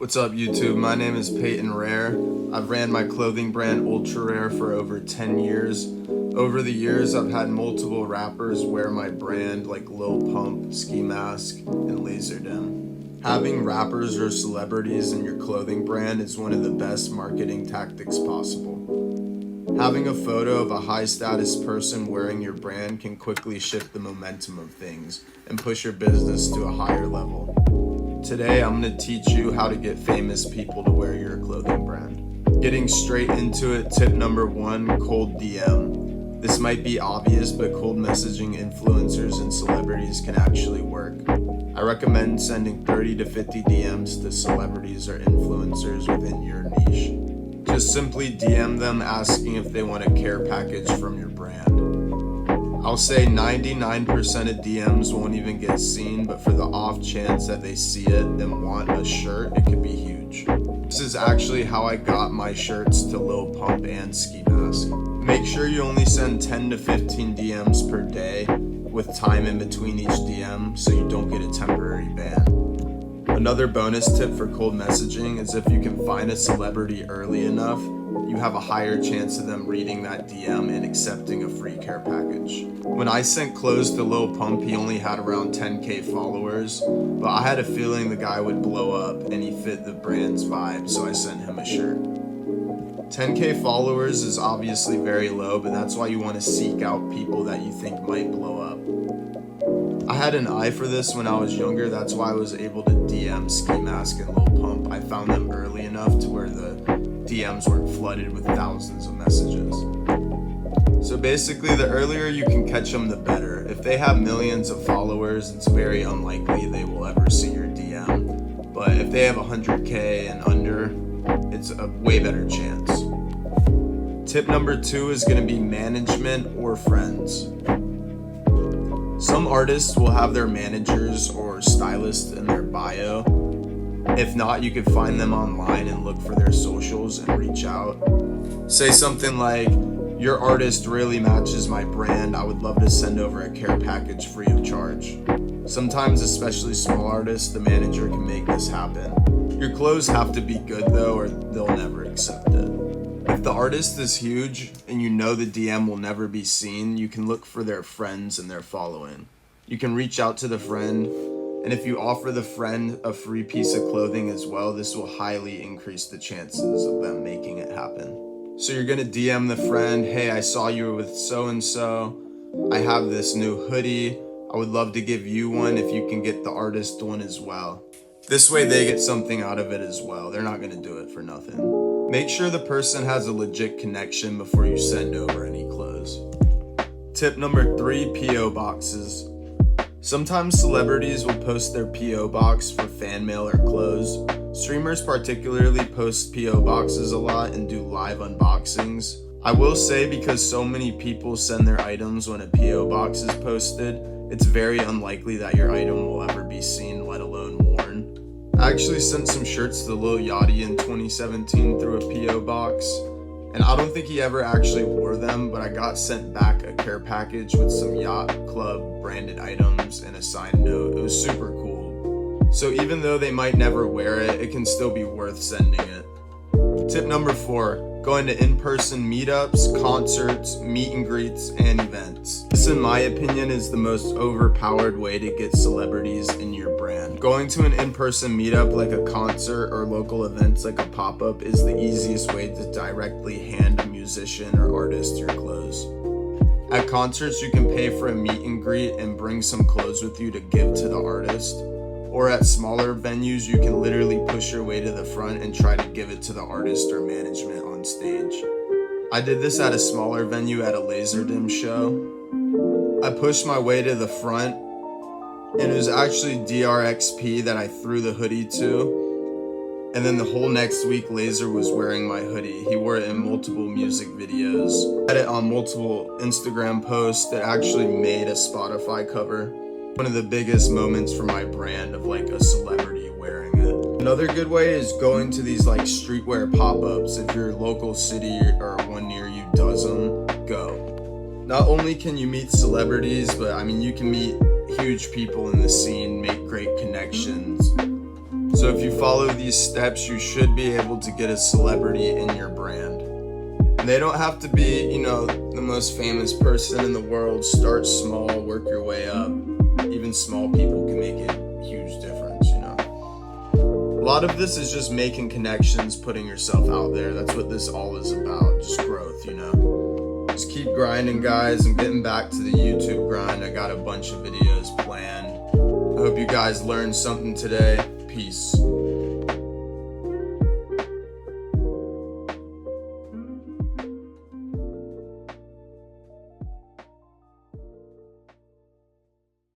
What's up YouTube? My name is Peyton Rare. I've ran my clothing brand Ultra Rare for over 10 years. Over the years, I've had multiple rappers wear my brand like Lil Pump, Ski Mask, and Laserdisc. Having rappers or celebrities in your clothing brand is one of the best marketing tactics possible. Having a photo of a high status person wearing your brand can quickly shift the momentum of things and push your business to a higher level. Today, I'm going to teach you how to get famous people to wear your clothing brand. Getting straight into it, tip number 1, cold DM. This might be obvious, but cold messaging influencers and celebrities can actually work. I recommend sending 30 to 50 DMs to celebrities or influencers within your niche. Just simply DM them asking if they want a care package from your brand. I'll say 99% of DMs won't even get seen, but for the off chance that they see it and want a shirt, it could be huge. This is actually how I got my shirts to Lil Pump and Ski Mask. Make sure you only send 10 to 15 DMs per day with time in between each DM so you don't get a temporary ban. Another bonus tip for cold messaging is if you can find a celebrity early enough, you have a higher chance of them reading that DM and accepting a free care package. When I sent clothes to Lil Pump, he only had around 10k followers, but I had a feeling the guy would blow up and he fit the brand's vibe, so I sent him a shirt. 10k followers is obviously very low, but that's why you want to seek out people that you think might blow up. I had an eye for this when I was younger, that's why I was able to DM Ski Mask and Lil Pump. I found them early enough to where the DMs weren't flooded with thousands of messages. So basically, the earlier you can catch them, the better. If they have millions of followers, it's very unlikely they will ever see your DM. But if they have 100k and under, it's a way better chance. Tip number 2 is going to be management or friends. Some artists will have their managers or stylists in their bio. If not, you could find them online and look for their socials and reach out. Say something like, your artist really matches my brand. I would love to send over a care package free of charge. Sometimes, especially small artists, the manager can make this happen. Your clothes have to be good though, or they'll never accept it. If the artist is huge and you know the DM will never be seen, you can look for their friends and their following. You can reach out to the friend, and if you offer the friend a free piece of clothing as well, this will highly increase the chances of them making it happen. So you're gonna DM the friend, hey, I saw you with so-and-so. I have this new hoodie. I would love to give you one if you can get the artist one as well. This way they get something out of it as well. They're not gonna do it for nothing. Make sure the person has a legit connection before you send over any clothes. Tip number 3, PO boxes. Sometimes celebrities will post their PO box for fan mail or clothes. Streamers particularly post PO boxes a lot and do live unboxings. I will say, because so many people send their items when a PO box is posted, it's very unlikely that your item will ever be seen, let alone worn. I actually sent some shirts to Lil Yachty in 2017 through a PO box, and I don't think he ever actually wore them, but I got sent back a care package with some Yacht Club branded items and a signed note. It was super cool. So even though they might never wear it, it can still be worth sending it. Tip number 4, going to in-person meetups, concerts, meet and greets, and events. This, in my opinion, is the most overpowered way to get celebrities in your brand. Going to an in-person meetup like a concert or local events like a pop-up is the easiest way to directly hand a musician or artist your clothes. At concerts, you can pay for a meet and greet and bring some clothes with you to give to the artist. Or at smaller venues, you can literally push your way to the front and try to give it to the artist or management on stage. I did this at a smaller venue at a Laserdisc show. I pushed my way to the front, and it was actually DRXP that I threw the hoodie to. And then the whole next week, Laser was wearing my hoodie. He wore it in multiple music videos. I had it on multiple Instagram posts that actually made a Spotify cover. One of the biggest moments for my brand of like a celebrity wearing it. Another good way is going to these like streetwear pop-ups. If your local city or one near you does them, go. Not only can you meet celebrities, but I mean you can meet huge people in the scene, make great connections. So if you follow these steps, you should be able to get a celebrity in your brand. And they don't have to be, the most famous person in the world. Start small, work your way up. Even small people can make a huge difference, A lot of this is just making connections, putting yourself out there. That's what this all is about, just growth, Just keep grinding, guys. I'm getting back to the YouTube grind. I got a bunch of videos planned. I hope you guys learned something today. Peace.